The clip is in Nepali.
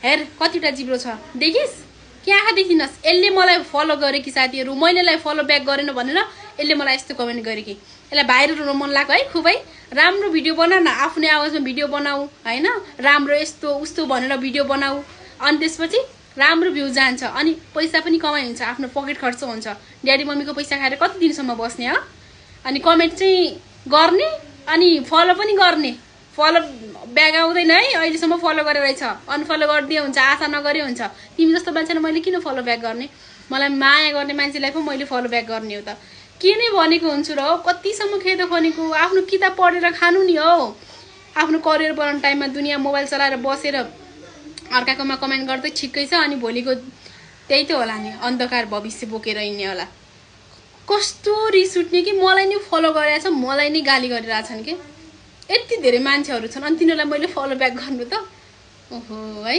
हेर कतिवटा जिब्रो छ देखिस् के आँखा देखिनस् यसले मलाई फलो गरे कि साथीहरू मैले यसलाई फलो ब्याक गरेन भनेर यसले मलाई यस्तो कमेन्ट गरे कि यसलाई भाइरल हुन मन लाग्यो है खुबै राम्रो भिडियो बना न आफ्नै आवाजमा भिडियो बनाऊ हैन राम्रो यस्तो उस्तो भनेर भिडियो बनाऊ अनि त्यसपछि राम्रो भ्यू जान्छ अनि पैसा पनि कमाइ हुन्छ आफ्नो पकेट खर्च हुन्छ ड्याडी मम्मीको पैसा खाएर कति दिनसम्म बस्ने हो अनि कमेन्ट चाहिँ गर्ने अनि फलो पनि गर्ने फलो ब्याग आउँदैन है अहिलेसम्म फलो गरेर रहेछ अनफलो गरिदिए हुन्छ आशा नगरे हुन्छ तिमी जस्तो मान्छेलाई मैले किन फलो ब्याक गर्ने मलाई माया गर्ने मान्छेलाई पो मैले फलो ब्याक गर्ने हो त के नै भनेको हुन्छु र हो कतिसम्म खेदो खनेको आफ्नो किताब पढेर खानु नि हो आफ्नो करियर बनाउने टाइममा दुनियाँ मोबाइल चलाएर बसेर अर्काकोमा कमेन्ट गर्दै ठिकै छ अनि भोलिको त्यही त होला नि अन्धकार भविष्य बोकेर हिँड्ने होला कस्तो रिस उठ्ने कि मलाई नि फलो गरेछ मलाई नि गाली गरिरहेछन् कि यति धेरै मान्छेहरू छन् अनि तिनीहरूलाई मैले फलो ब्याक गर्नु त ओहो है